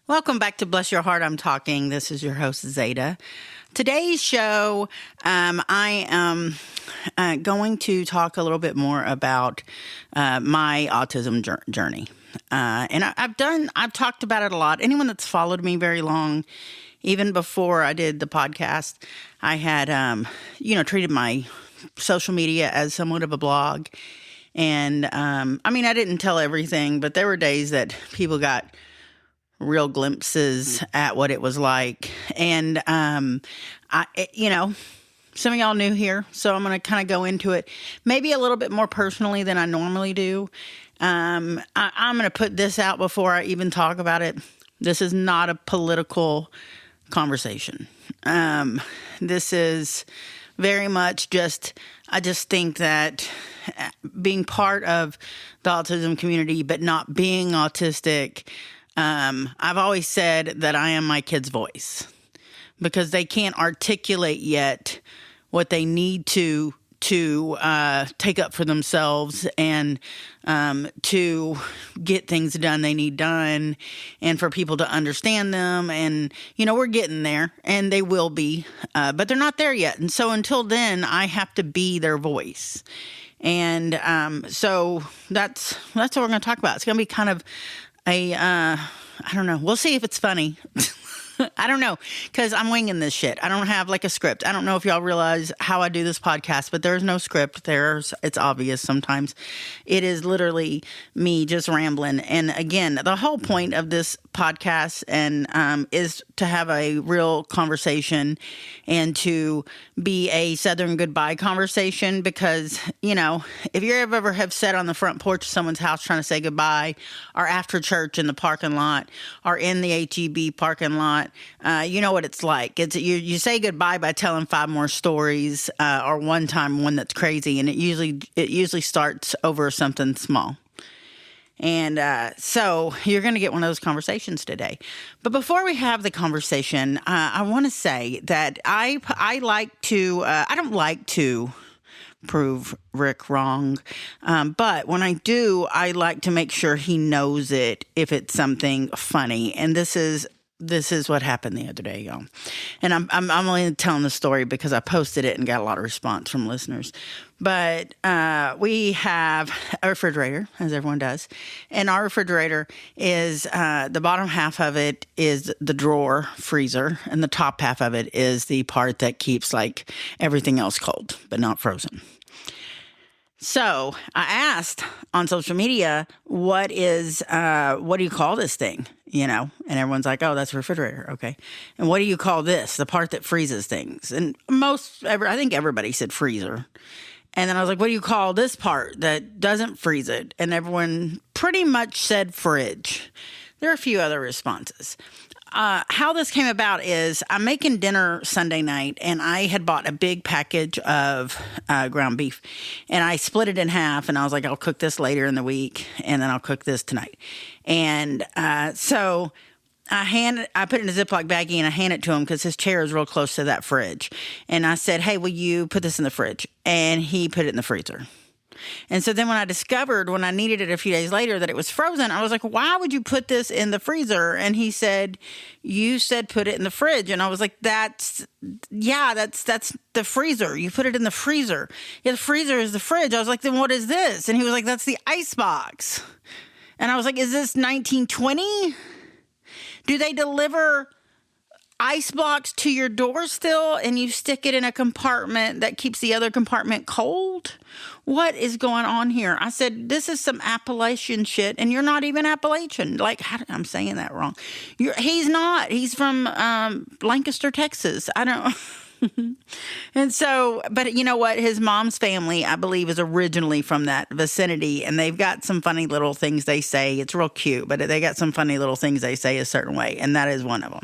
Welcome back to Bless Your Heart, I'm Talking. This is your host, Zada. Today's show, I am going to talk a little bit more about my autism journey. And I've talked about it a lot. Anyone that's followed me very long, even before I did the podcast, I had, treated my social media as somewhat of a blog. And, I didn't tell everything, but there were days that people got real glimpses at what it was like. And, some of y'all new here, so I'm going to kind of go into it maybe a little bit more personally than I normally do. I'm going to put this out before I even talk about it. This is not a political conversation. This is very much I just think that being part of the autism community, but not being autistic, I've always said that I am my kid's voice because they can't articulate yet what they need to take up for themselves and to get things done they need done and for people to understand them. And, we're getting there and they will be, but they're not there yet. And so until then, I have to be their voice. And so that's what we're going to talk about. It's going to be kind of I don't know. We'll see if it's funny. I don't know, because I'm winging this shit. I don't have like a script. I don't know if y'all realize how I do this podcast, but there's no script. It's obvious sometimes. It is literally me just rambling. And again, the whole point of this podcast is to have a real conversation and to be a Southern goodbye conversation because, if you ever have sat on the front porch of someone's house trying to say goodbye or after church in the parking lot or in the HEB parking lot, you know what it's like. You say goodbye by telling 5 more stories or one that's crazy, and it usually starts over something small. And so you're going to get one of those conversations today. But before we have the conversation, I want to say that I don't like to prove Rick wrong. But when I do, I like to make sure he knows it if it's something funny. And this is what happened the other day, y'all. And I'm only telling the story because I posted it and got a lot of response from listeners. But we have a refrigerator, as everyone does. And our refrigerator is, the bottom half of it is the drawer freezer. And the top half of it is the part that keeps like everything else cold, but not frozen. So I asked on social media, what do you call this thing? And everyone's like, oh, that's a refrigerator. Okay. And what do you call this? The part that freezes things. And I think everybody said freezer. And then I was like, what do you call this part that doesn't freeze it? And everyone pretty much said fridge. There are a few other responses. How this came about is I'm making dinner Sunday night, and I had bought a big package of ground beef, and I split it in half, and I was like, I'll cook this later in the week, and then I'll cook this tonight. And so I put it in a Ziploc baggie, and I hand it to him because his chair is real close to that fridge. And I said, hey, will you put this in the fridge? And he put it in the freezer. And so then when I discovered, when I needed it a few days later, that it was frozen, I was like, why would you put this in the freezer? And he said, you said put it in the fridge. And I was like, that's the freezer. You put it in the freezer. Yeah, the freezer is the fridge. I was like, then what is this? And he was like, that's the ice box. And I was like, is this 1920? Do they deliver ice blocks to your door still and you stick it in a compartment that keeps the other compartment cold? What is going on here? I said, this is some Appalachian shit, and you're not even Appalachian. Like, I'm saying that wrong. He's not. He's from Lancaster, Texas. I don't. And so, but you know what? His mom's family, I believe, is originally from that vicinity, and they've got some funny little things they say. It's real cute, but they got some funny little things they say a certain way, and that is one of them.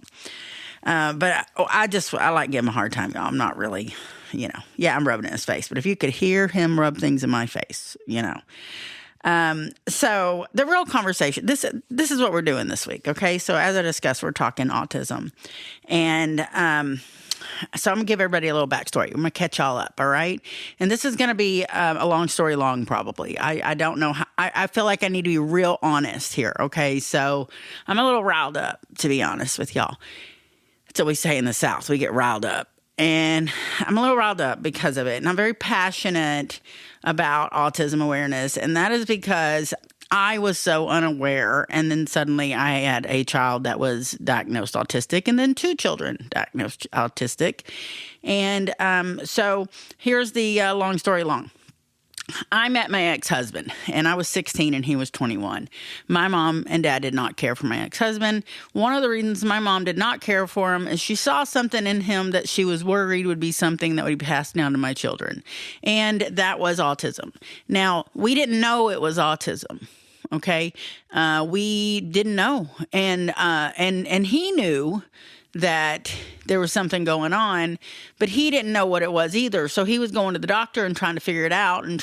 But I like giving him a hard time, y'all. I'm not really, I'm rubbing it in his face. But if you could hear him rub things in my face, So the real conversation, this is what we're doing this week, okay? So as I discussed, we're talking autism. And So I'm going to give everybody a little backstory. I'm going to catch y'all up, all right? And this is going to be a long story long, probably. I don't know how. I feel like I need to be real honest here, okay? So I'm a little riled up, to be honest with y'all. That's what we say in the South. We get riled up. And I'm a little riled up because of it. And I'm very passionate about autism awareness. And that is because I was so unaware. And then suddenly I had a child that was diagnosed autistic and then 2 children diagnosed autistic. And so here's the long story long. I met my ex-husband, and I was 16 and he was 21. My mom and dad did not care for my ex-husband. One of the reasons my mom did not care for him is she saw something in him that she was worried would be something that would be passed down to my children, and that was autism. Now, we didn't know it was autism. Okay, we didn't know, and he knew that there was something going on, but he didn't know what it was either. So he was going to the doctor and trying to figure it out. And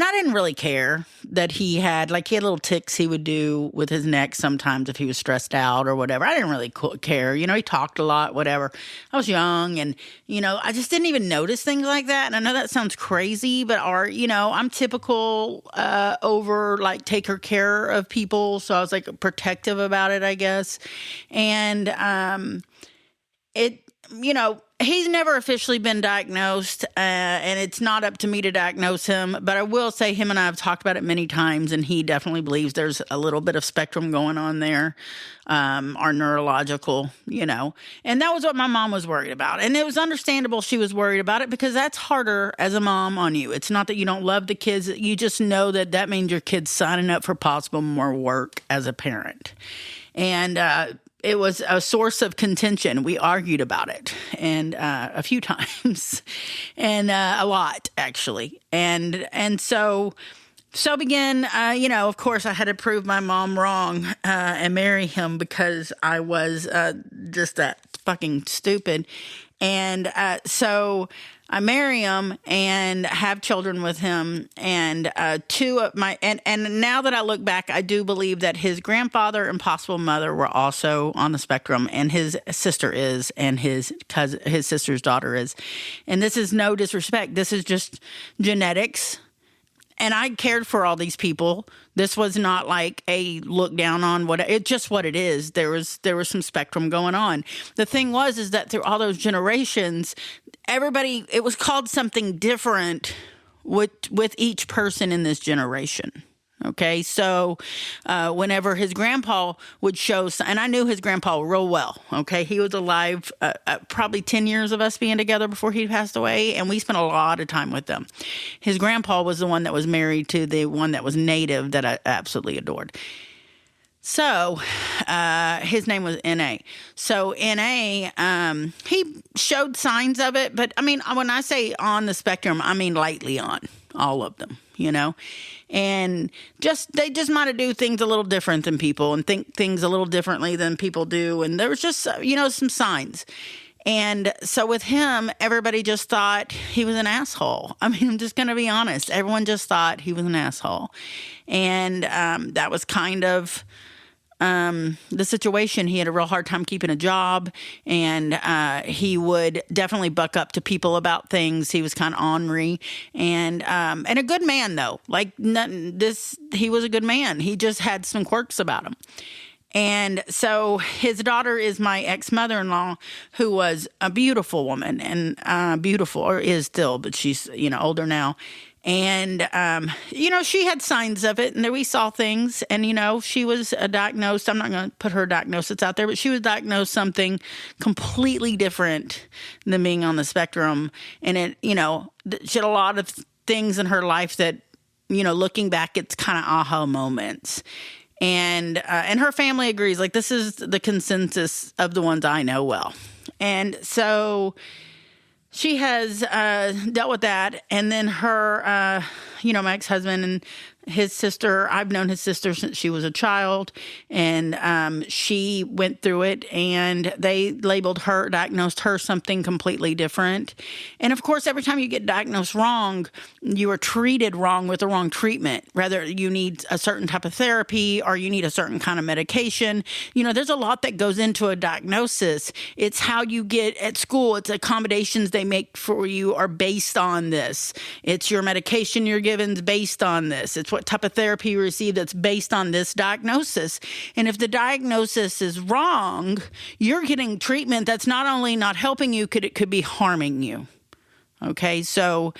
I didn't really care that he had little tics he would do with his neck sometimes if he was stressed out or whatever. I didn't really care. He talked a lot, whatever. I was young and, I just didn't even notice things like that. And I know that sounds crazy, but I'm typical taker care of people. So I was protective about it, I guess. And, he's never officially been diagnosed, and it's not up to me to diagnose him, but I will say him and I have talked about it many times, and he definitely believes there's a little bit of spectrum going on there, or neurological, and that was what my mom was worried about. And it was understandable she was worried about it because that's harder as a mom on you. It's not that you don't love the kids. You just know that means your kid's signing up for possible more work as a parent. And, it was a source of contention. We argued about it and a few times and a lot, actually. And so began, of course, I had to prove my mom wrong and marry him because I was just that fucking stupid. And so I marry him and have children with him. And 2 of my and now that I look back, I do believe that his grandfather and possible mother were also on the spectrum, and his sister is, and his sister's daughter is. And this is no disrespect. This is just genetics. And I cared for all these people. This was not like a look down on it's just what it is. There was some spectrum going on. The thing is that through all those generations, it was called something different with each person in this generation. Okay, so whenever his grandpa would show, and I knew his grandpa real well, okay? He was alive probably 10 years of us being together before he passed away, and we spent a lot of time with them. His grandpa was the one that was married to the one that was native that I absolutely adored. So his name was N.A. So N.A., he showed signs of it, but I mean, when I say on the spectrum, I mean lightly on, all of them, and they just might do things a little different than people and think things a little differently than people do. And there was just, some signs. And so with him, everybody just thought he was an asshole. I mean, I'm just going to be honest. Everyone just thought he was an asshole. And that was kind of the situation. He had a real hard time keeping a job, and he would definitely buck up to people about things. He was kind of ornery and a good man though. He was a good man. He just had some quirks about him. And so his daughter is my ex-mother-in-law, who was a beautiful woman and beautiful, or is still, but she's, older now. And, she had signs of it, and we saw things, and, she was diagnosed. I'm not going to put her diagnosis out there, but she was diagnosed something completely different than being on the spectrum. And it, she had a lot of things in her life that, looking back, it's kind of aha moments. And her family agrees, this is the consensus of the ones I know well. And so she has dealt with that, and then her, my ex-husband his sister, I've known his sister since she was a child, and she went through it, and they diagnosed her something completely different. And of course, every time you get diagnosed wrong, you are treated wrong with the wrong treatment. Whether you need a certain type of therapy or you need a certain kind of medication. There's a lot that goes into a diagnosis. It's how you get at school. It's accommodations they make for you are based on this. It's your medication you're given is based on this. It's what type of therapy you receive that's based on this diagnosis. And if the diagnosis is wrong, you're getting treatment that's not only not helping you, it could be harming you. Okay, so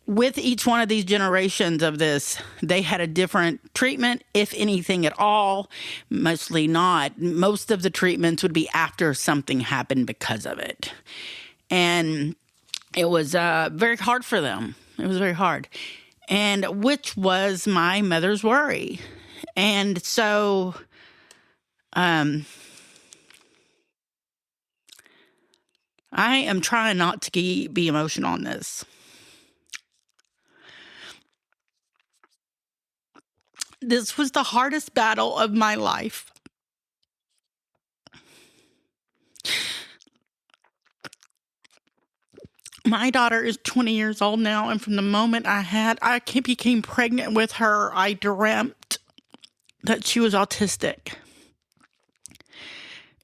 with each one of these generations of this, they had a different treatment, if anything at all. Mostly not. Most of the treatments would be after something happened because of it. And it was very hard for them. It was very hard. And which was my mother's worry. And so I am trying not to be emotional on this. This was the hardest battle of my life. My daughter is 20 years old now, and from the moment I became pregnant with her, I dreamt that she was autistic.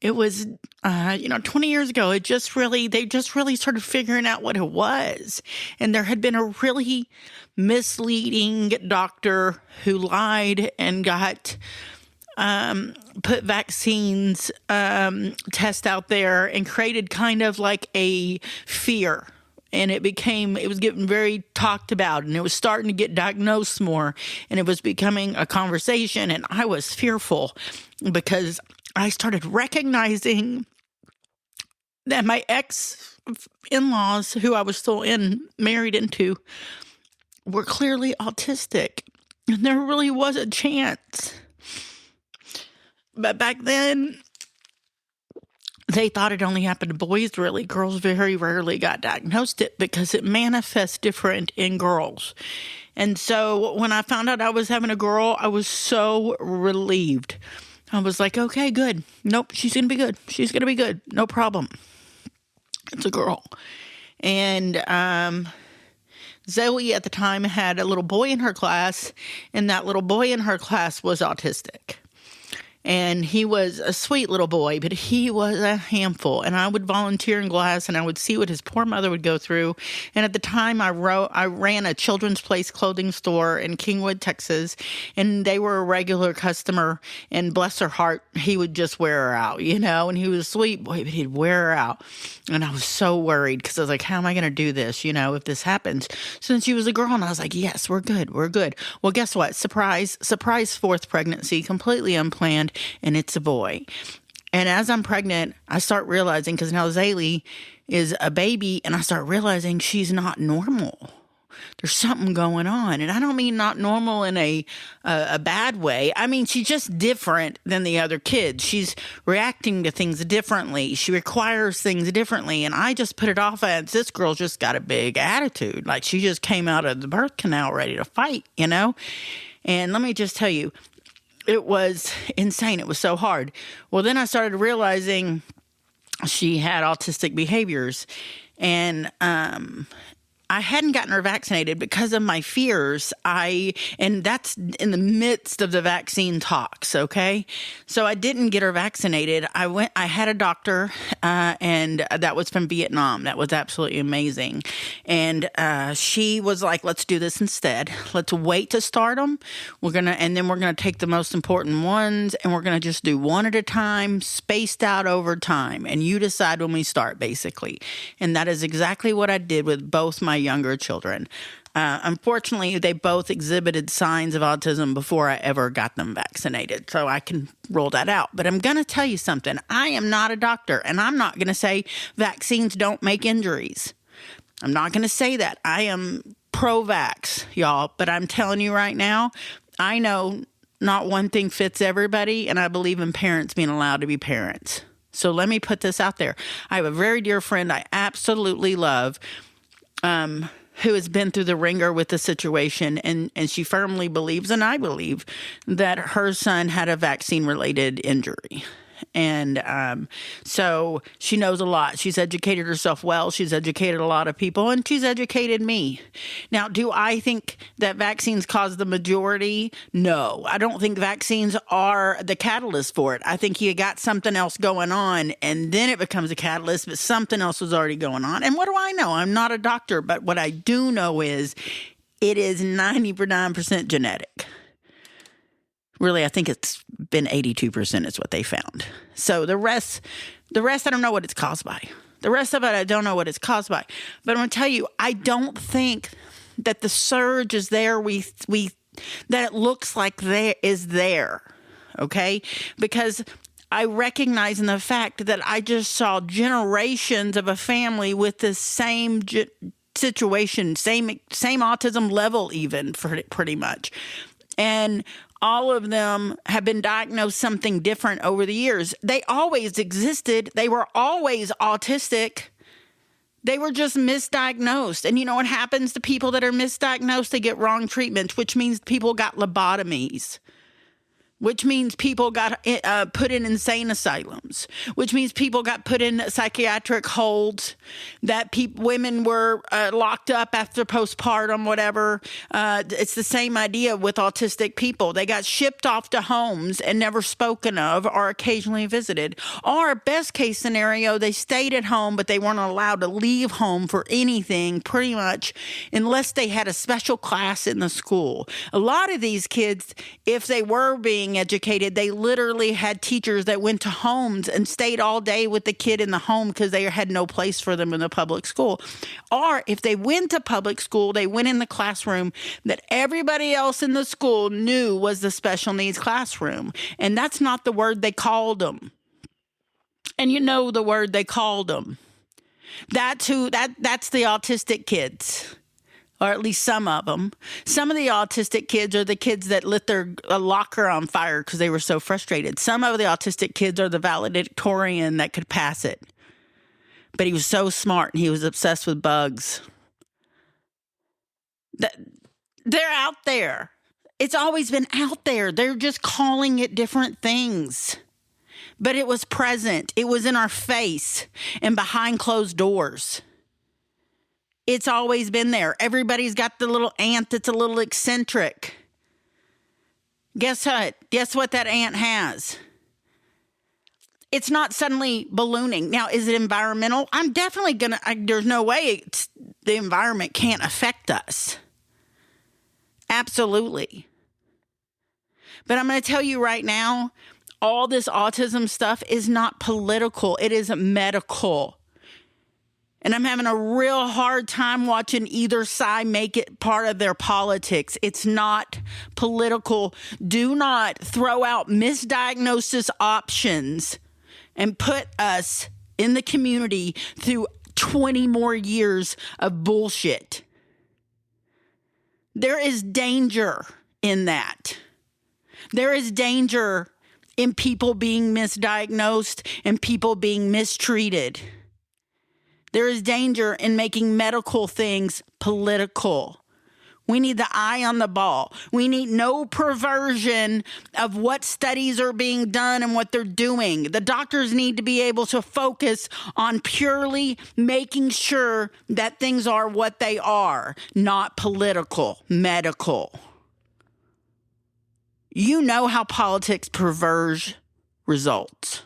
It was, 20 years ago, they just really started figuring out what it was. And there had been a really misleading doctor who lied and got put vaccines test out there and created kind of like a fear. And it was getting very talked about, and it was starting to get diagnosed more, and it was becoming a conversation. And I was fearful because I started recognizing that my ex-in-laws, who I was still married into, were clearly autistic. And there really was a chance. But back then, they thought it only happened to boys, really. Girls very rarely got diagnosed it because it manifests different in girls. And so when I found out I was having a girl, I was so relieved. I was like, okay, good. Nope, she's going to be good. She's going to be good. No problem. It's a girl. And Zoe at the time had a little boy in her class, and that little boy in her class was autistic. And he was a sweet little boy, but he was a handful. And I would volunteer in class, and I would see what his poor mother would go through. And at the time, I ran a children's place clothing store in Kingwood, Texas, and they were a regular customer. And bless her heart, he would just wear her out, And he was a sweet boy, but he'd wear her out. And I was so worried because I was like, how am I going to do this, if this happens? Since she was a girl, and I was like, yes, we're good. We're good. Well, guess what? Surprise, fourth pregnancy, completely unplanned. And it's a boy. And as I'm pregnant, I start realizing, because now Zaylee is a baby, and I start realizing she's not normal. There's something going on. And I don't mean not normal in a bad way. I mean, she's just different than the other kids. She's reacting to things differently. She requires things differently. And I just put it off as this girl's just got a big attitude. Like she just came out of the birth canal ready to fight, And let me just tell you, it was insane. It was so hard. Well, then I started realizing she had autistic behaviors, and I hadn't gotten her vaccinated because of my fears. And that's in the midst of the vaccine talks. Okay. So I didn't get her vaccinated. I had a doctor, and that was from Vietnam. That was absolutely amazing. And, she was like, let's do this instead. Let's wait to start them. And then we're going to take the most important ones, and we're going to just do one at a time, spaced out over time. And you decide when we start, basically. And that is exactly what I did with both my younger children. Unfortunately, they both exhibited signs of autism before I ever got them vaccinated, so I can rule that out. But I'm going to tell you something. I am not a doctor, and I'm not going to say vaccines don't make injuries. I'm not going to say that. I am pro-vax, y'all, but I'm telling you right now, I know not one thing fits everybody, and I believe in parents being allowed to be parents. So let me put this out there. I have a very dear friend I absolutely love, who has been through the ringer with the situation, and she firmly believes, and I believe, that her son had a vaccine-related injury. And so she knows a lot. She's educated herself well. She's educated a lot of people, and she's educated me. Now, do I think that vaccines cause the majority? No, I don't think vaccines are the catalyst for it. I think you got something else going on, and then it becomes a catalyst, but something else was already going on. And what do I know? I'm not a doctor, but what I do know is it is 99% genetic. Really, I think it's been 82% is what they found. So the rest, I don't know what it's caused by. The rest of it, I don't know what it's caused by. But I'm going to tell you, I don't think that the surge is there. That it looks like there is there. Okay, because I recognize in the fact that I just saw generations of a family with the same situation, same autism level, even pretty much, and all of them have been diagnosed something different over the years. They always existed. They were always autistic. They were just misdiagnosed. And you know what happens to people that are misdiagnosed? They get wrong treatments, which means people got lobotomies, which means people got put in insane asylums, which means people got put in psychiatric holds, that women were locked up after postpartum, whatever. It's the same idea with autistic people. They got shipped off to homes and never spoken of or occasionally visited. Or best case scenario, they stayed at home, but they weren't allowed to leave home for anything pretty much unless they had a special class in the school. A lot of these kids, if they were being educated, they literally had teachers that went to homes and stayed all day with the kid in the home because they had no place for them in the public school. Or if they went to public school, they went in the classroom that everybody else in the school knew was the special needs classroom. And that's not the word they called them. And you know the word they called them. That's the autistic kids. Or at least some of them. Some of the autistic kids are the kids that lit their locker on fire because they were so frustrated. Some of the autistic kids are the valedictorian that could pass it. But he was so smart and he was obsessed with bugs. They're out there. It's always been out there. They're just calling it different things. But it was present. It was in our face and behind closed doors. It's always been there. Everybody's got the little aunt that's a little eccentric. Guess what? Guess what that aunt has? It's not suddenly ballooning. Now, is it environmental? I'm definitely there's no way the environment can't affect us. Absolutely. But I'm going to tell you right now, all this autism stuff is not political. It is medical. And I'm having a real hard time watching either side make it part of their politics. It's not political. Do not throw out misdiagnosis options and put us in the community through 20 more years of bullshit. There is danger in that. There is danger in people being misdiagnosed and people being mistreated. There is danger in making medical things political. We need the eye on the ball. We need no perversion of what studies are being done and what they're doing. The doctors need to be able to focus on purely making sure that things are what they are, not political, medical. You know how politics perverse results.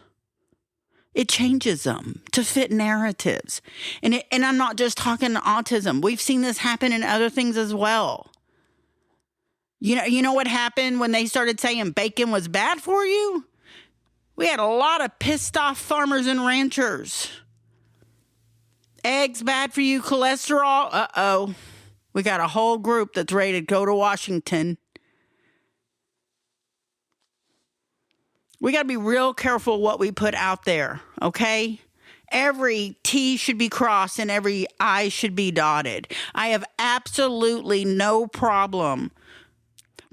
It changes them to fit narratives. And I'm not just talking autism. We've seen this happen in other things as well. You know what happened when they started saying bacon was bad for you? We had a lot of pissed off farmers and ranchers. Eggs bad for you, cholesterol? Uh-oh. We got a whole group that's ready to go to Washington. We got to be real careful what we put out there, okay? Every T should be crossed and every I should be dotted. I have absolutely no problem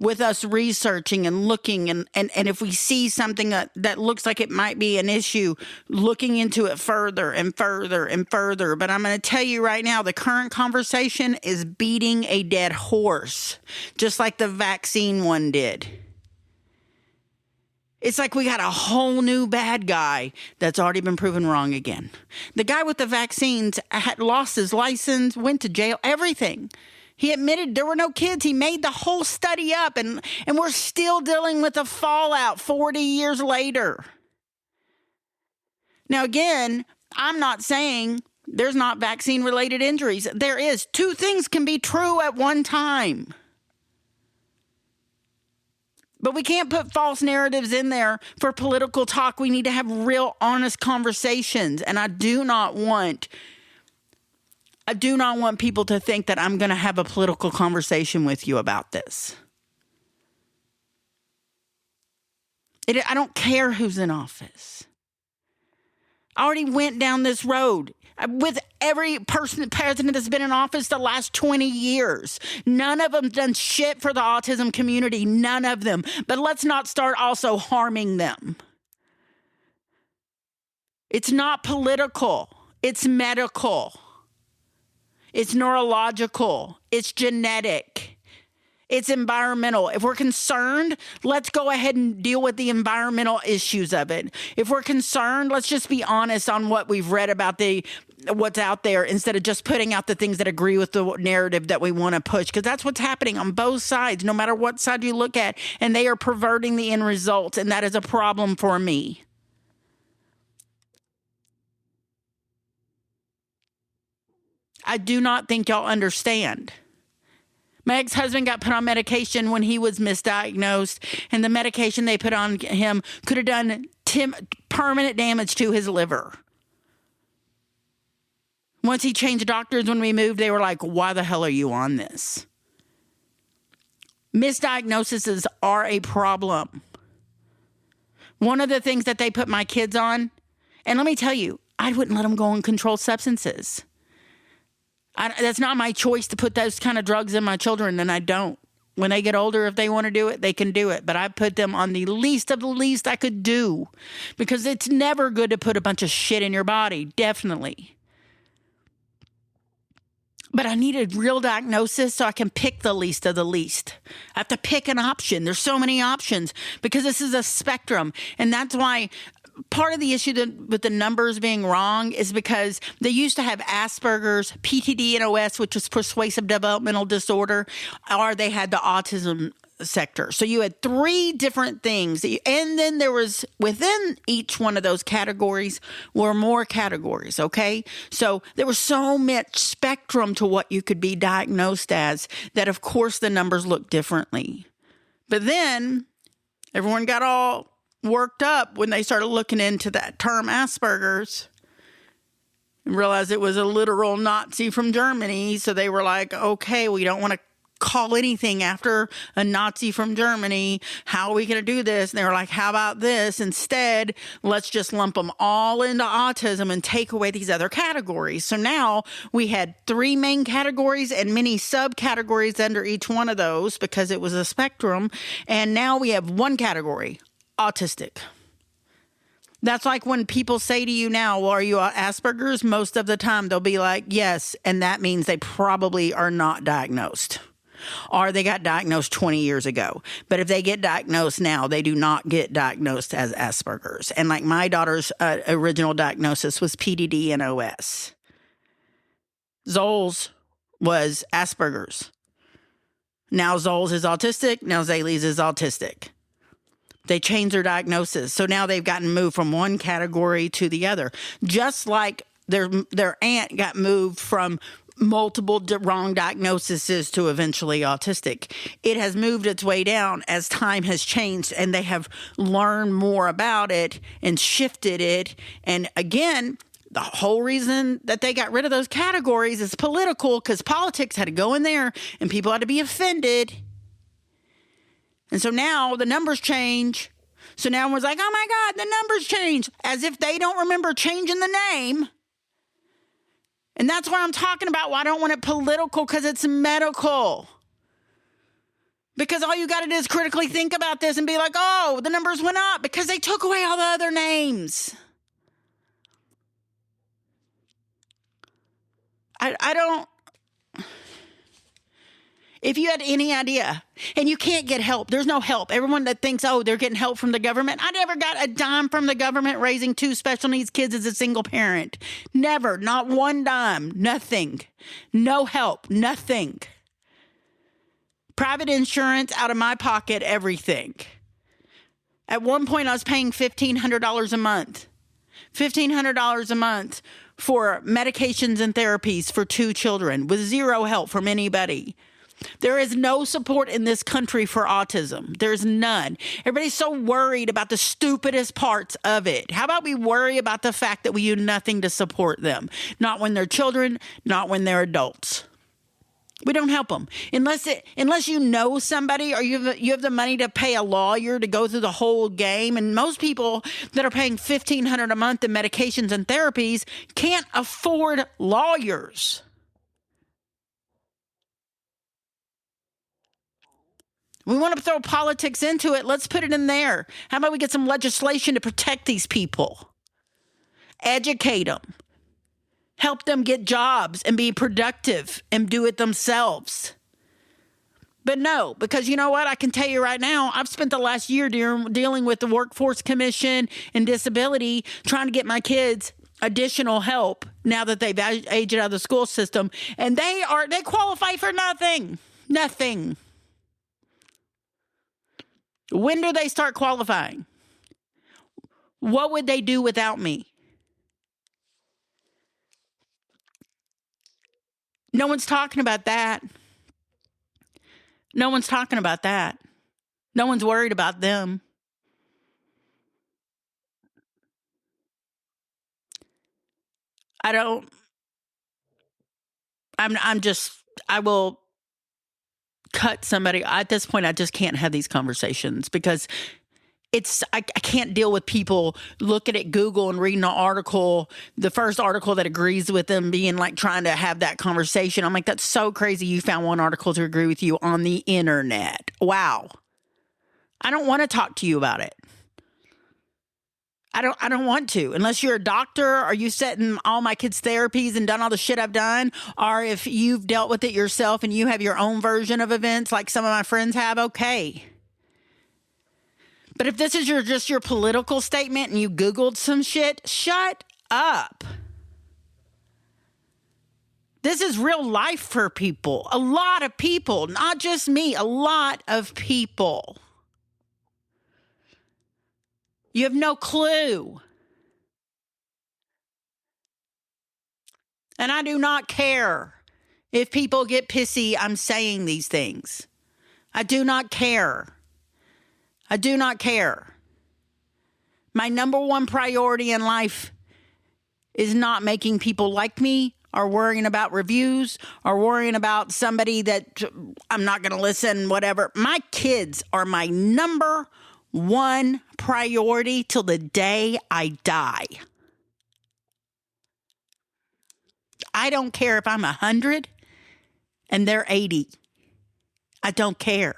with us researching and looking and if we see something that looks like it might be an issue, looking into it further and further and further. But I'm going to tell you right now, the current conversation is beating a dead horse, just like the vaccine one did. It's like we got a whole new bad guy that's already been proven wrong again. The guy with the vaccines had lost his license, went to jail, everything. He admitted there were no kids. He made the whole study up, and we're still dealing with the fallout 40 years later. Now, again, I'm not saying there's not vaccine-related injuries. There is. Two things can be true at one time. But we can't put false narratives in there for political talk. We need to have real, honest conversations. And I do not want people to think that I'm going to have a political conversation with you about this. I don't care who's in office. I already went down this road with every president that's been in office the last 20 years. None of them done shit for the autism community. None of them. But let's not start also harming them. It's not political. It's medical. It's neurological. It's genetic. It's environmental. If we're concerned, let's go ahead and deal with the environmental issues of it. If we're concerned, let's just be honest on what we've read about what's out there instead of just putting out the things that agree with the narrative that we want to push. Because that's what's happening on both sides, no matter what side you look at. And they are perverting the end results. And that is a problem for me. I do not think y'all understand. My ex-husband got put on medication when he was misdiagnosed, and the medication they put on him could have done permanent damage to his liver. Once he changed doctors when we moved, they were like, why the hell are you on this? Misdiagnoses are a problem. One of the things that they put my kids on, and let me tell you, I wouldn't let them go on controlled substances. That's not my choice to put those kind of drugs in my children, and I don't. When they get older, if they want to do it, they can do it. But I put them on the least of the least I could do, because it's never good to put a bunch of shit in your body, definitely. But I need a real diagnosis so I can pick the least of the least. I have to pick an option. There's so many options because this is a spectrum. And that's why part of the issue with the numbers being wrong is because they used to have Asperger's, PTD-NOS, which is persuasive developmental disorder, or they had the autism sector. So you had three different things. And then there was, within each one of those categories were more categories, okay? So there was so much spectrum to what you could be diagnosed as that, of course, the numbers look differently. But then everyone got all worked up when they started looking into that term Asperger's and realized it was a literal Nazi from Germany. So they were like, okay, we don't want to call anything after a Nazi from Germany. How are we going to do this? And they were like, how about this? Instead, let's just lump them all into autism and take away these other categories. So now we had three main categories and many subcategories under each one of those because it was a spectrum. And now we have one category, autistic. That's like when people say to you now, well, are you Asperger's? Most of the time they'll be like, yes. And that means they probably are not diagnosed, or they got diagnosed 20 years ago. But if they get diagnosed now, they do not get diagnosed as Asperger's. And like my daughter's original diagnosis was PTD-NOS. Zoll's was Asperger's. Now Zoll's is autistic. Now Zaylee's is autistic. They changed their diagnosis. So now they've gotten moved from one category to the other. Just like their aunt got moved from multiple wrong diagnoses to eventually autistic. It has moved its way down as time has changed, and they have learned more about it and shifted it. And again, the whole reason that they got rid of those categories is political, because politics had to go in there and people had to be offended. And so now the numbers change. So now everyone's like, oh my God, the numbers change, as if they don't remember changing the name. And that's why I'm talking about why I don't want it political, because it's medical. Because all you got to do is critically think about this and be like, oh, the numbers went up because they took away all the other names. I don't. If you had any idea, and you can't get help, there's no help. Everyone that thinks, oh, they're getting help from the government. I never got a dime from the government raising 2 special needs kids as a single parent. Never. Not one dime. Nothing. No help. Nothing. Private insurance out of my pocket, everything. At one point, I was paying $1,500 a month. $1,500 a month for medications and therapies for 2 children with zero help from anybody. There is no support in this country for autism. There's none. Everybody's so worried about the stupidest parts of it. How about we worry about the fact that we do nothing to support them? Not when they're children, not when they're adults. We don't help them unless you know somebody or you have the money to pay a lawyer to go through the whole game. And most people that are paying $1,500 a month in medications and therapies can't afford lawyers. We want to throw politics into it. Let's put it in there. How about we get some legislation to protect these people? Educate them. Help them get jobs and be productive and do it themselves. But no, because you know what? I can tell you right now, I've spent the last year dealing with the Workforce Commission and disability, trying to get my kids additional help now that they've aged out of the school system. And they qualify for nothing. Nothing. When do they start qualifying? What would they do without me? No one's talking about that. No one's talking about that. No one's worried about them. I will cut somebody. At this point, I just can't have these conversations because I can't deal with people looking at Google and reading an article, the first article that agrees with them, being like trying to have that conversation. I'm like, that's so crazy. You found one article to agree with you on the internet. Wow. I don't want to talk to you about it. I don't want to, unless you're a doctor or you sat in all my kids' therapies and done all the shit I've done, or if you've dealt with it yourself and you have your own version of events like some of my friends have, okay. But if this is just your political statement and you Googled some shit, shut up. This is real life for people. A lot of people, not just me, a lot of people. You have no clue. And I do not care if people get pissy I'm saying these things. I do not care. I do not care. My number one priority in life is not making people like me or worrying about reviews or worrying about somebody that I'm not going to listen, whatever. My kids are my number one priority till the day I die. I don't care if I'm 100 and they're 80. I don't care.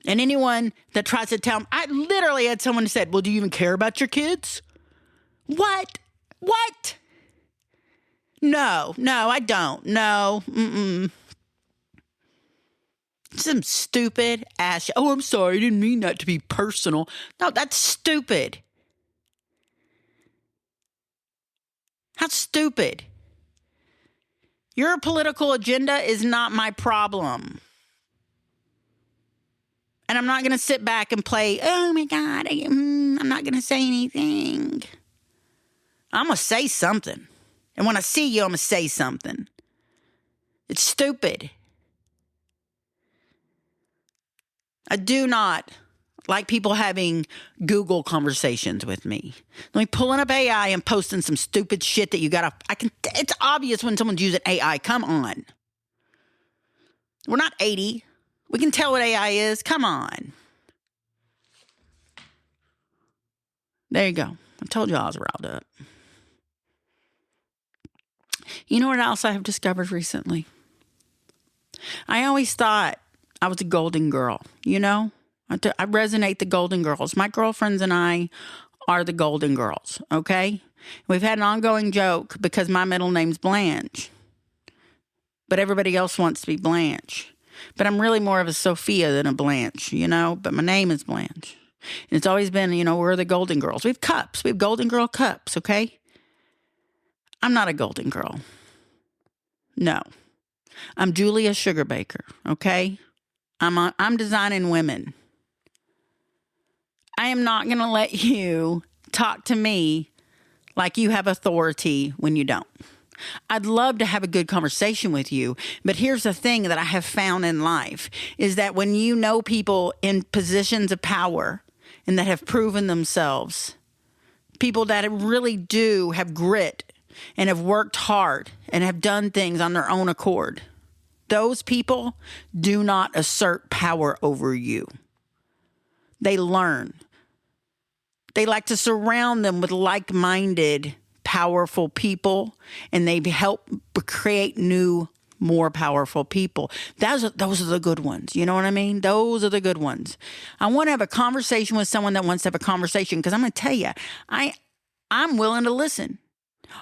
And anyone that tries to tell me, I literally had someone who said, well, do you even care about your kids? What? No, I don't. No, Some stupid ass. Oh, I'm sorry. I didn't mean that to be personal. No, that's stupid. How stupid. Your political agenda is not my problem. And I'm not going to sit back and play, oh my God, I'm not going to say anything. I'm going to say something. And when I see you, I'm going to say something. It's stupid. I do not like people having Google conversations with me. Like pulling up AI and posting some stupid shit that you gotta, it's obvious when someone's using AI. Come on. We're not 80. We can tell what AI is. Come on. There you go. I told you I was riled up. You know what else I have discovered recently? I always thought I was a golden girl, you know? I resonate the golden girls. My girlfriends and I are the golden girls, okay? We've had an ongoing joke because my middle name's Blanche, but everybody else wants to be Blanche. But I'm really more of a Sophia than a Blanche, you know? But my name is Blanche. And it's always been, you know, we're the golden girls. We have cups. We have golden girl cups, okay? I'm not a golden girl. No. I'm Julia Sugarbaker, okay? I'm designing women. I am not going to let you talk to me like you have authority when you don't. I'd love to have a good conversation with you, but here's the thing that I have found in life is that when you know people in positions of power and that have proven themselves, people that really do have grit and have worked hard and have done things on their own accord, those people do not assert power over you. They learn. They like to surround them with like-minded, powerful people, and they help create new, more powerful people. Those are the good ones. You know what I mean? Those are the good ones. I want to have a conversation with someone that wants to have a conversation, because I'm going to tell you, I'm willing to listen.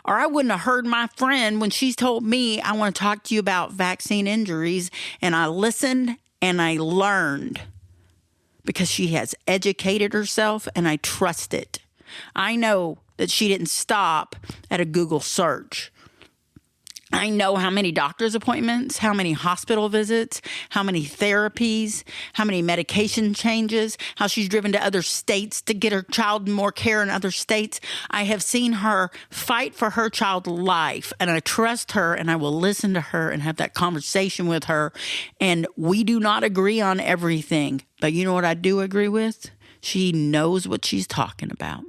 Or I wouldn't have heard my friend when she told me, I want to talk to you about vaccine injuries, and I listened and I learned. Because she has educated herself, and I trust it. I know that she didn't stop at a Google search. I know how many doctor's appointments, how many hospital visits, how many therapies, how many medication changes, how she's driven to other states to get her child more care in other states. I have seen her fight for her child's life, and I trust her, and I will listen to her and have that conversation with her. And we do not agree on everything, but you know what I do agree with? She knows what she's talking about.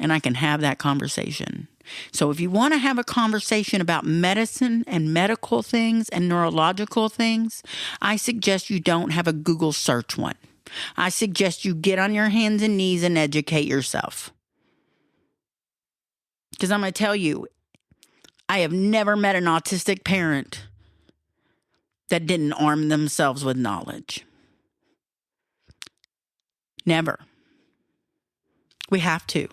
And I can have that conversation. So if you want to have a conversation about medicine and medical things and neurological things, I suggest you don't have a Google search one. I suggest you get on your hands and knees and educate yourself. Because I'm going to tell you, I have never met an autistic parent that didn't arm themselves with knowledge. Never. We have to.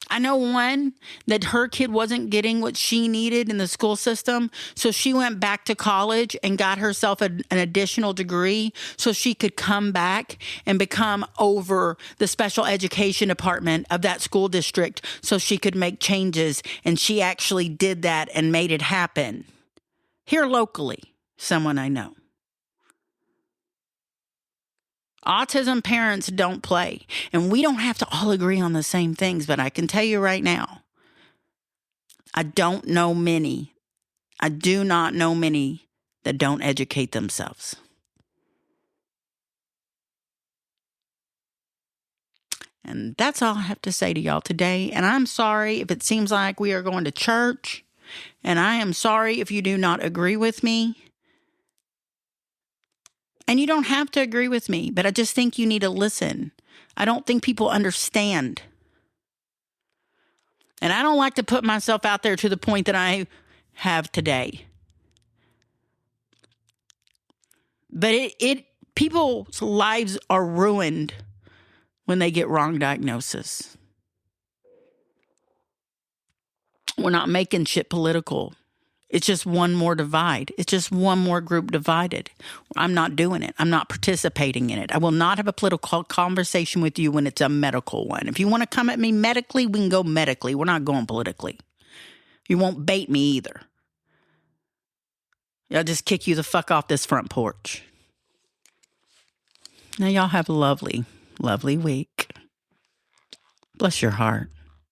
I know one that her kid wasn't getting what she needed in the school system, so she went back to college and got herself an additional degree so she could come back and become over the special education department of that school district so she could make changes, and she actually did that and made it happen. Here locally, someone I know. Autism parents don't play, and we don't have to all agree on the same things, but I can tell you right now, I do not know many that don't educate themselves. And that's all I have to say to y'all today. And I'm sorry if it seems like we are going to church, and I am sorry if you do not agree with me. And you don't have to agree with me, but I just think you need to listen. I don't think people understand. And I don't like to put myself out there to the point that I have today. But people's lives are ruined when they get wrong diagnosis. We're not making shit political. It's just one more divide. It's just one more group divided. I'm not doing it. I'm not participating in it. I will not have a political conversation with you when it's a medical one. If you want to come at me medically, we can go medically. We're not going politically. You won't bait me either. I'll just kick you the fuck off this front porch. Now y'all have a lovely, lovely week. Bless your heart.